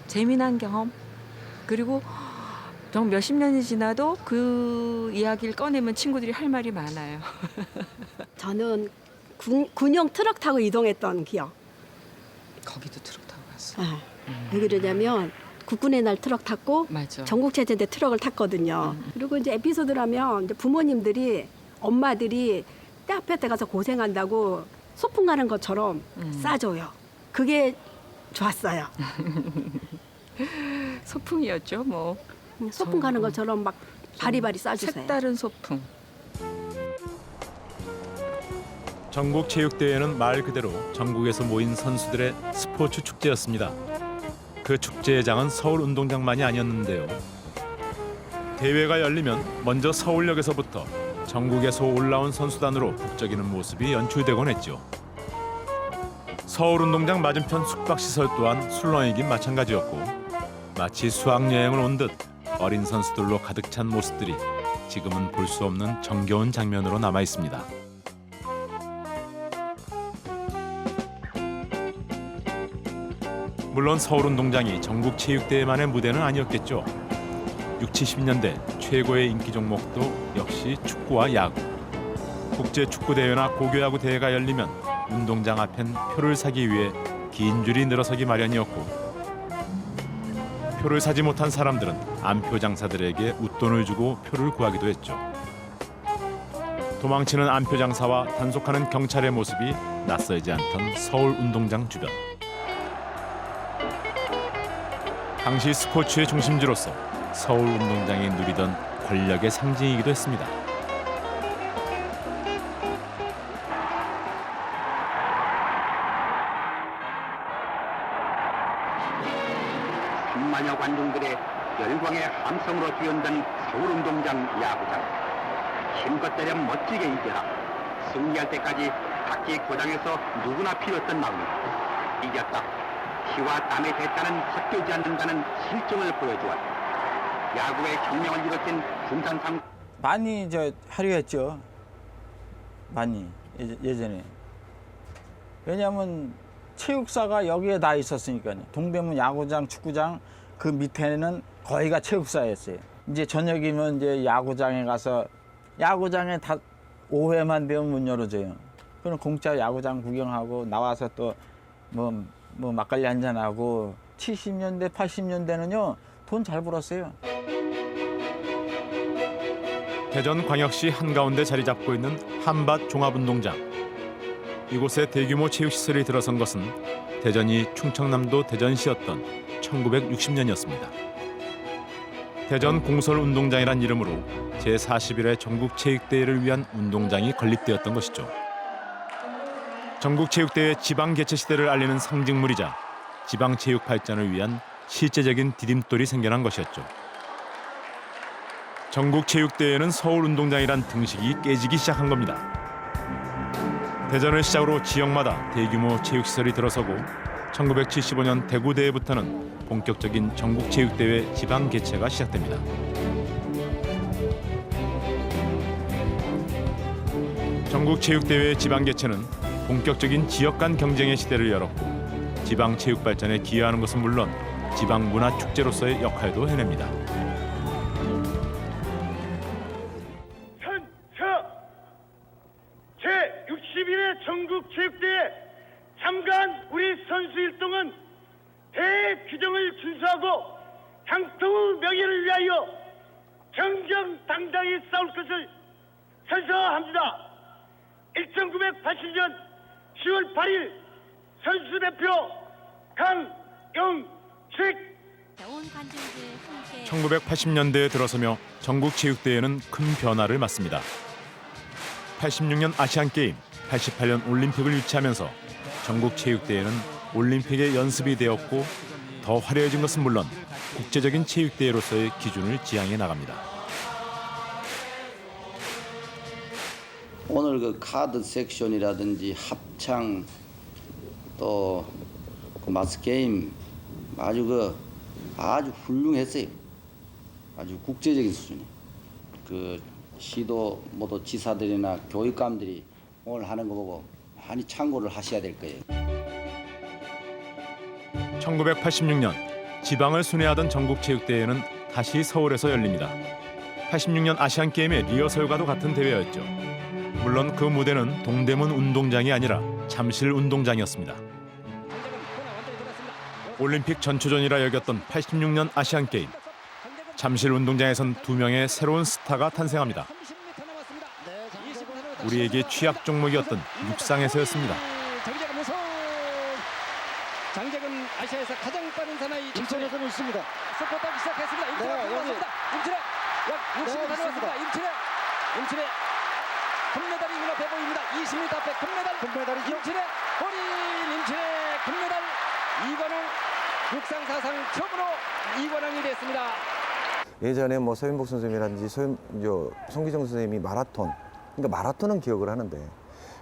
재미난 경험 그리고 정 몇십 년이 지나도 그 이야기를 꺼내면 친구들이 할 말이 많아요. 저는 군용 트럭 타고 이동했던 기억. 거기도 트럭 타고 갔어요. 왜 그러냐면 국군의 날 트럭 탔고 맞아. 전국체전 때 트럭을 탔거든요. 그리고 이제 에피소드라면 이제 부모님들이 엄마들이 때 앞에 때 가서 고생한다고 소풍 가는 것처럼 싸줘요. 그게 좋았어요. 소풍이었죠, 뭐. 소풍 가는 것처럼 막 바리바리 싸주세요. 색다른 소풍. 전국체육대회는 말 그대로 전국에서 모인 선수들의 스포츠 축제였습니다. 그 축제의 장은 서울 운동장만이 아니었는데요. 대회가 열리면 먼저 서울역에서부터 전국에서 올라온 선수단으로 북적이는 모습이 연출되곤 했죠. 서울운동장 맞은편 숙박시설 또한 술렁이긴 마찬가지였고 마치 수학여행을 온 듯 어린 선수들로 가득 찬 모습들이 지금은 볼 수 없는 정겨운 장면으로 남아 있습니다. 물론 서울운동장이 전국체육대회만의 무대는 아니었겠죠. 60, 70년대 최고의 인기 종목도 역시 축구와 야구. 국제축구대회나 고교야구 대회가 열리면 운동장 앞엔 표를 사기 위해 긴 줄이 늘어서기 마련이었고 표를 사지 못한 사람들은 안표 장사들에게 웃돈을 주고 표를 구하기도 했죠. 도망치는 안표 장사와 단속하는 경찰의 모습이 낯설지 않던 서울 운동장 주변. 당시 스포츠의 중심지로서 서울 운동장이 누리던 권력의 상징이기도 했습니다. 수만여 관중들의 열광의 함성으로 뒤흔든 서울운동장 야구장. 힘껏 때려 멋지게 이겨라. 승리할 때까지 각기 고장에서 누구나 필요했던 마음이다. 이겼다. 피와 땀의 대가는 헛되지 않는다는 실정을 보여주었다. 야구의 혁명을 일으킨 군산상 많이 화려했죠. 많이 예전에. 왜냐하면 체육사가 여기에 다 있었으니까요. 동대문 야구장, 축구장 그 밑에는 거의가 체육사였어요. 이제 저녁이면 이제 야구장에 가서 야구장에 다 오후에만 되면 문 열어줘요. 그럼 공짜 야구장 구경하고 나와서 또 뭐 막걸리 한잔하고 70년대, 80년대는요 돈 잘 벌었어요. 대전광역시 한가운데 자리 잡고 있는 한밭 종합운동장. 이곳에 대규모 체육시설이 들어선 것은 대전이 충청남도 대전시였던 1960년이었습니다. 대전 공설운동장이란 이름으로 제41회 전국체육대회를 위한 운동장이 건립되었던 것이죠. 전국체육대회 지방개최 시대를 알리는 상징물이자 지방체육 발전을 위한 실제적인 디딤돌이 생겨난 것이었죠. 전국체육대회는 서울운동장이란 등식이 깨지기 시작한 겁니다. 대전을 시작으로 지역마다 대규모 체육시설이 들어서고 1975년 대구대회부터는 본격적인 전국체육대회 지방개최가 시작됩니다. 전국체육대회 지방개최는 본격적인 지역 간 경쟁의 시대를 열었고 지방체육 발전에 기여하는 것은 물론 지방문화축제로서의 역할도 해냅니다. 제61회 전국체육대회 참가한 우리 선수 일동은 대회 규정을 준수하고 향토의 명예를 위하여 정정당당히 싸울 것을 선서합니다. 1980년 10월 8일 선수대표 강영식 1980년대에 들어서며 전국체육대회는 큰 변화를 맞습니다. 86년 아시안게임, 88년 올림픽을 유치하면서 전국체육대회는 올림픽의 연습이 되었고 더 화려해진 것은 물론 국제적인 체육대회로서의 기준을 지향해 나갑니다. 오늘 그 카드 섹션이라든지 합창 또 그 마스 게임 아주 훌륭했어요. 아주 국제적인 수준이. 그 시도 모두 지사들이나 교육감들이 오늘 하는 거 보고 많이 참고를 하셔야 될 거예요. 1986년 지방을 순회하던 전국체육대회는 다시 서울에서 열립니다. 86년 아시안게임의 리허설과도 같은 대회였죠. 물론 그 무대는 동대문 운동장이 아니라 잠실 운동장이었습니다. 올림픽 전초전이라 여겼던 86년 아시안게임. 잠실 운동장에선 2명의 새로운 스타가 탄생합니다. 우리에게 취약 종목이었던 육상에서였습니다. 장재근 아시아에서 가장 빠른 사나이 인천에서는 있습니다. 스포트하기 시작했습니다. 임철의 들어왔습니다. 임철의 약 60m 들어왔습니다. 임철의 금메달이 눈앞에 보입니다. 20m 앞에 금메달이죠. 임철의 금메달. 이거는 육상 사상 처음으로 이관왕이 됐습니다. 예전에 뭐 서윤복 선생님이라든지 송기정 선생님이 마라톤, 그러니까 마라톤은 기억을 하는데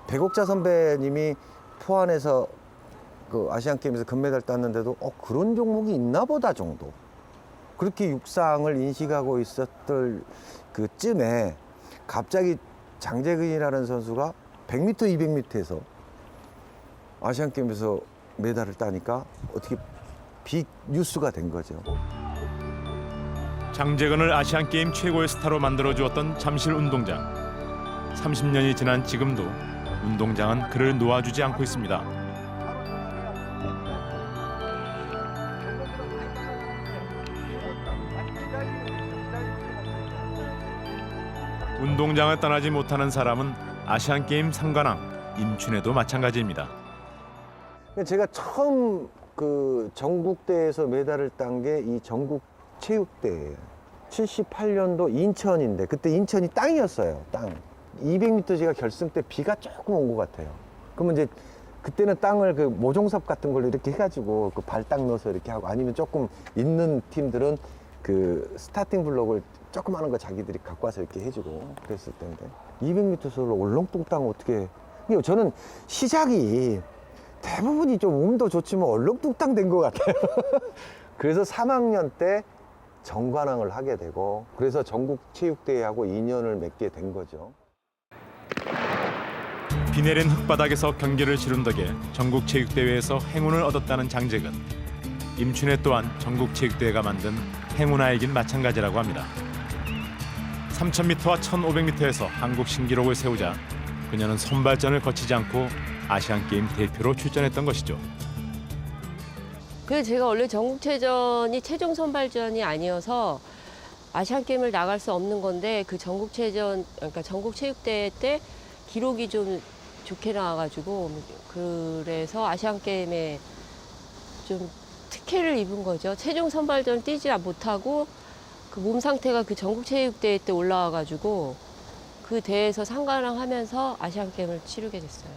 백옥자 선배님이 포안에서 그 아시안 게임에서 금메달 땄는데도 그런 종목이 있나 보다 정도. 그렇게 육상을 인식하고 있었던 그쯤에 갑자기 장재근이라는 선수가 100m, 200m에서 아시안 게임에서 메달을 따니까 어떻게 빅 뉴스가 된 거죠. 장재근을 아시안 게임 최고의 스타로 만들어 주었던 잠실 운동장. 30년이 지난 지금도 운동장은 그를 놓아주지 않고 있습니다. 운동장을 떠나지 못하는 사람은 아시안 게임 상관왕 임춘혜도 마찬가지입니다. 제가 처음 그 전국대회에서 메달을 딴 게 이 전국 체육대회예요. 78년도 인천인데 그때 인천이 땅이었어요. 땅. 200m 제가 결승 때 비가 조금 온 것 같아요. 그러면 이제 그때는 땅을 그 모종삽 같은 걸로 이렇게 해가지고 그 발딱 넣어서 이렇게 하고 아니면 조금 있는 팀들은 그 스타팅 블록을 조그마한 거 자기들이 갖고 와서 이렇게 해주고 그랬을 텐데 200m서를 얼렁뚱땅 어떻게 저는 시작이 대부분이 좀 몸도 좋지만 얼렁뚱땅 된 것 같아요. 그래서 3학년 때 정관왕을 하게 되고 그래서 전국체육대회하고 인연을 맺게 된 거죠. 비 내린 흙바닥에서 경기를 치른 덕에 전국체육대회에서 행운을 얻었다는 장재근. 임춘혜 또한 전국체육대회가 만든 행운아이긴 마찬가지라고 합니다. 3000m와 1500m에서 한국 신기록을 세우자 그녀는 선발전을 거치지 않고 아시안게임 대표로 출전했던 것이죠. 그래서 제가 원래 전국체전이 최종 선발전이 아니어서 아시안게임을 나갈 수 없는 건데 그 전국체전, 그러니까 전국체육대회 때 기록이 좀 좋게 나와가지고 그래서 아시안게임에 좀 특혜를 입은 거죠. 최종 선발전 뛰지 못하고 그 몸 상태가 그 전국체육대회 때 올라와가지고 그 대회에서 상관왕 하면서 아시안게임을 치르게 됐어요.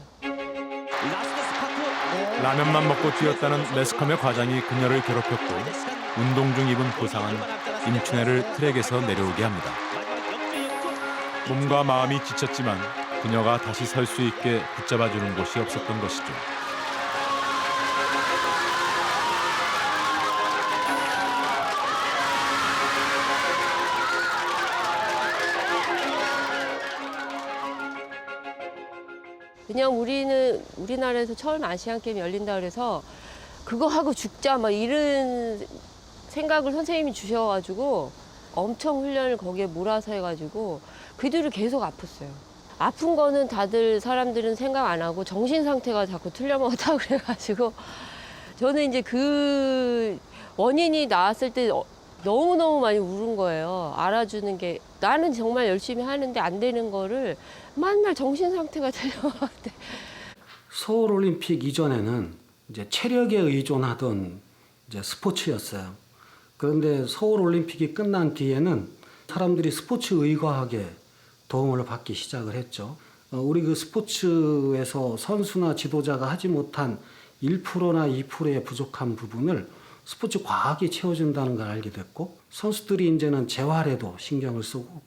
라면만 먹고 뛰었다는 매스컴의 과장이 그녀를 괴롭혔고 운동 중 입은 부상은 임춘혜를 트랙에서 내려오게 합니다. 몸과 마음이 지쳤지만 그녀가 다시 설 수 있게 붙잡아주는 곳이 없었던 것이죠. 그냥 우리나라에서 처음 아시안게임 열린다 그래서 그거 하고 죽자 막 이런 생각을 선생님이 주셔가지고 엄청 훈련을 거기에 몰아서 해가지고 그 뒤로 계속 아팠어요. 아픈 거는 다들 사람들은 생각 안 하고 정신 상태가 자꾸 틀려먹었다고 그래가지고 저는 이제 그 원인이 나왔을 때 너무너무 많이 울은 거예요. 알아주는 게 나는 정말 열심히 하는데 안 되는 거를 맨날 정신 상태가 틀려먹었대. 서울올림픽 이전에는 이제 체력에 의존하던 이제 스포츠였어요. 그런데 서울올림픽이 끝난 뒤에는 사람들이 스포츠 의과학에 도움을 받기 시작을 했죠. 우리 그 스포츠에서 선수나 지도자가 하지 못한 1%나 2%의 부족한 부분을 스포츠 과학이 채워준다는 걸 알게 됐고 선수들이 이제는 재활에도 신경을 쓰고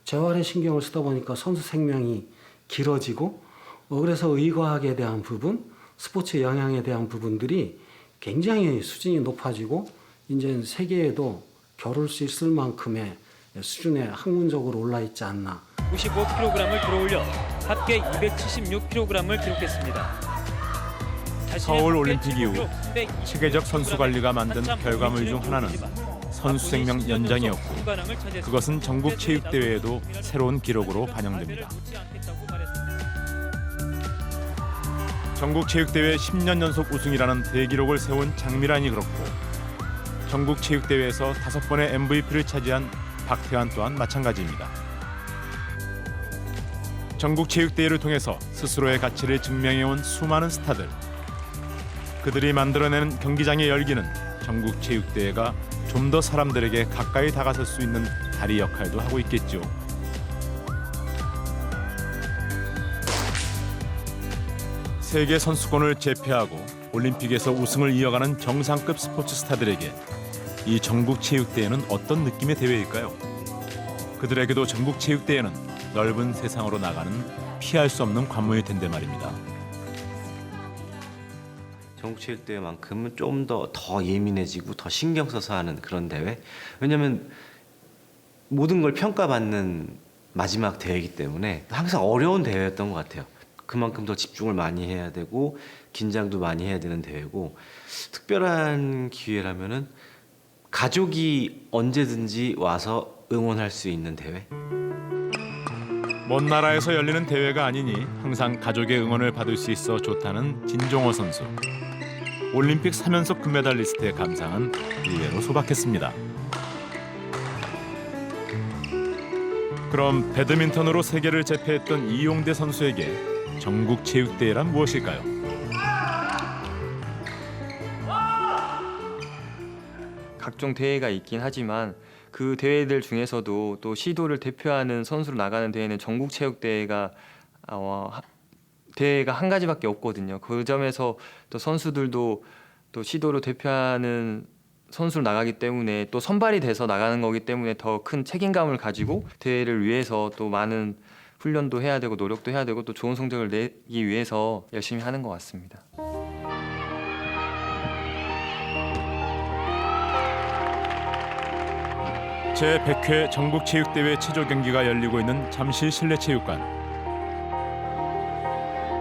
재활에 신경을 쓰다 보니까 선수 생명이 길어지고 그래서 의과학에 대한 부분, 스포츠 영향에 대한 부분들이 굉장히 수준이 높아지고 이제 세계에도 겨룰 수 있을 만큼의 수준에 학문적으로 올라 있지 않나. 95kg을 들어올려 합계 276kg을 기록했습니다. 서울 올림픽 이후 체계적 선수 관리가 만든 결과물 중 하나는 선수 생명 연장이었고 그것은 전국 체육대회에도 새로운 기록으로 반영됩니다. 전국 체육대회 10년 연속 우승이라는 대기록을 세운 장미란이 그렇고 전국 체육대회에서 5번의 MVP를 차지한 박태환 또한 마찬가지입니다. 전국 체육대회를 통해서 스스로의 가치를 증명해온 수많은 스타들. 그들이 만들어내는 경기장의 열기는 전국 체육대회가 좀 더 사람들에게 가까이 다가설 수 있는 다리 역할도 하고 있겠죠. 세계 선수권을 제패하고 올림픽에서 우승을 이어가는 정상급 스포츠 스타들에게 이 전국체육대회는 어떤 느낌의 대회일까요? 그들에게도 전국체육대회는 넓은 세상으로 나가는 피할 수 없는 관문일 텐데 말입니다. 전국체육대회만큼은 좀 더 예민해지고 더 신경 써서 하는 그런 대회. 왜냐하면 모든 걸 평가받는 마지막 대회이기 때문에 항상 어려운 대회였던 것 같아요. 그만큼 더 집중을 많이 해야 되고 긴장도 많이 해야 되는 대회고, 특별한 기회라면은 가족이 언제든지 와서 응원할 수 있는 대회. 먼 나라에서 열리는 대회가 아니니 항상 가족의 응원을 받을 수 있어 좋다는 진종호 선수. 올림픽 3연속 금메달리스트의 감상은 의외로 소박했습니다. 그럼 배드민턴으로 세계를 제패했던 이용대 선수에게 전국체육대회란 무엇일까요? 각종 대회가 있긴 하지만 그 대회들 중에서도 또 시도를 대표하는 선수로 나가는 대회는 전국체육대회가 대회가 한 가지밖에 없거든요. 그 점에서 또 선수들도 또 시도를 대표하는 선수로 나가기 때문에 또 선발이 돼서 나가는 거기 때문에 더 큰 책임감을 가지고 대회를 위해서 또 많은 훈련도 해야 되고 노력도 해야 되고 또 좋은 성적을 내기 위해서 열심히 하는 것 같습니다. 제100회 전국체육대회 체조 경기가 열리고 있는 잠실 실내체육관.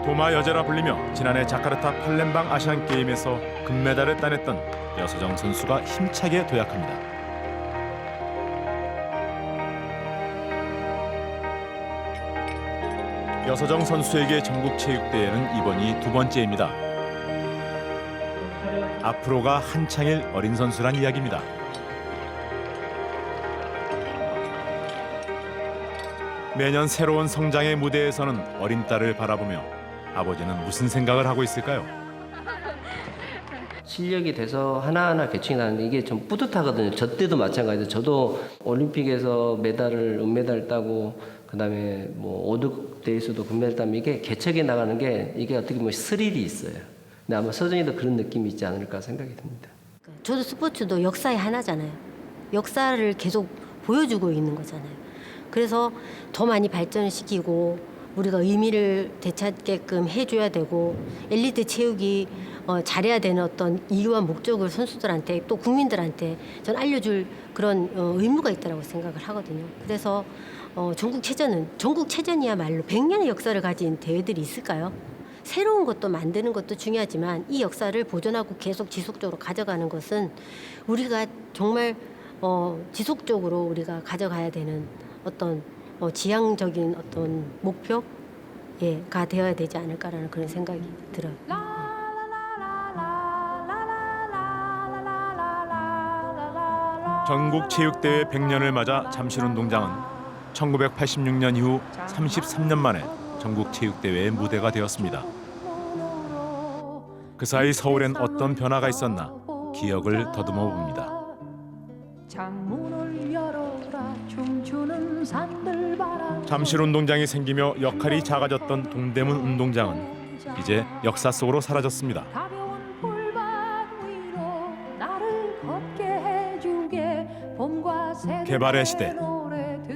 도마 여제라 불리며 지난해 자카르타 팔렘방 아시안게임에서 금메달을 따냈던 여서정 선수가 힘차게 도약합니다. 여서정 선수에게 전국체육대회는 이번이 두 번째입니다. 앞으로가 한창일 어린 선수란 이야기입니다. 매년 새로운 성장의 무대에서는 어린 딸을 바라보며 아버지는 무슨 생각을 하고 있을까요? 실력이 돼서 하나하나 개척이 나는데 이게 좀 뿌듯하거든요. 저 때도 마찬가지로 저도 올림픽에서 은메달 따고 그다음에 뭐 오덕대에서도 금메달 따면 이게 개척이 나가는 게 이게 어떻게 보면 스릴이 있어요. 근데 아마 서정이도 그런 느낌이 있지 않을까 생각이 듭니다. 저도 스포츠도 역사의 하나잖아요. 역사를 계속 보여주고 있는 거잖아요. 그래서 더 많이 발전을 시키고 우리가 의미를 되찾게끔 해줘야 되고 엘리트 체육이 잘해야 되는 어떤 이유와 목적을 선수들한테 또 국민들한테 전 알려줄 그런 의무가 있다고 생각을 하거든요. 그래서 전국체전이야말로 100년의 역사를 가진 대회들이 있을까요? 새로운 것도 만드는 것도 중요하지만 이 역사를 보존하고 계속 지속적으로 가져가는 것은 우리가 정말 지속적으로 우리가 가져가야 되는 어떤 지향적인 어떤 목표가 되어야 되지 않을까라는 그런 생각이 들어요. 전국체육대회 100년을 맞아 잠실운동장은 1986년 이후 33년 만에 전국체육대회의 무대가 되었습니다. 그 사이 서울엔 어떤 변화가 있었나 기억을 더듬어 봅니다. 창문을 열어라 춤추는 산들 바라. 잠실운동장이 생기며 역할이 작아졌던 동대문 운동장은 이제 역사 속으로 사라졌습니다. 가벼운 풀밭 위로 나를 걷게 해주게 봄과 새들의 개발의 시대,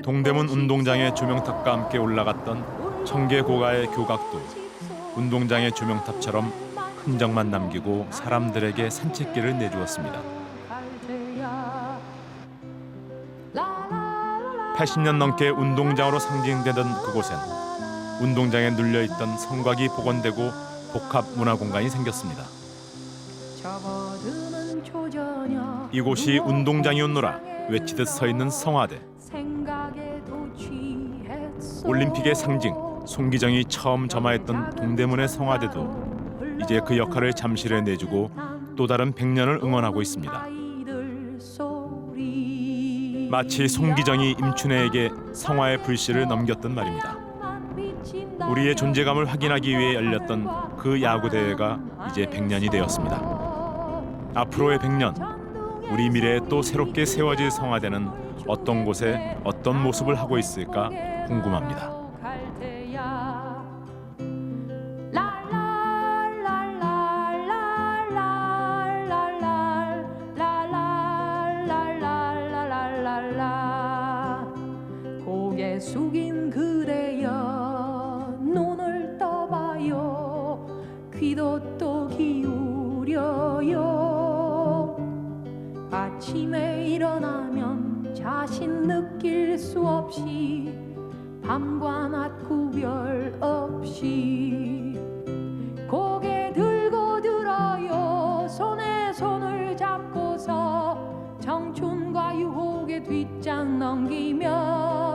동대문 운동장의 조명탑과 함께 올라갔던 청계고가의 교각도 운동장의 조명탑처럼 흔적만 남기고 사람들에게 산책길을 내주었습니다. 80년 넘게 운동장으로 상징되던 그곳엔 운동장에 눌려있던 성곽이 복원되고 복합문화공간이 생겼습니다. 이곳이 운동장이었노라 외치듯 서있는 성화대. 올림픽의 상징 송기정이 처음 점화했던 동대문의 성화대도 이제 그 역할을 잠실에 내주고 또 다른 100년을 응원하고 있습니다. 마치 송기정이 임춘애에게 성화의 불씨를 넘겼던 말입니다. 우리의 존재감을 확인하기 위해 열렸던 그 야구대회가 이제 100년이 되었습니다. 앞으로의 100년, 우리 미래에 또 새롭게 세워질 성화대는 어떤 곳에 어떤 모습을 하고 있을까 궁금합니다. 고개 숙인 그대여 눈을 떠봐요 귀도 또 기울여요 아침에 일어나면 자신 느낄 수 없이 밤과 낮 구별 없이 고개 들고 들어요 손에 손을 잡고서 청춘과 유혹의 뒷장 넘기며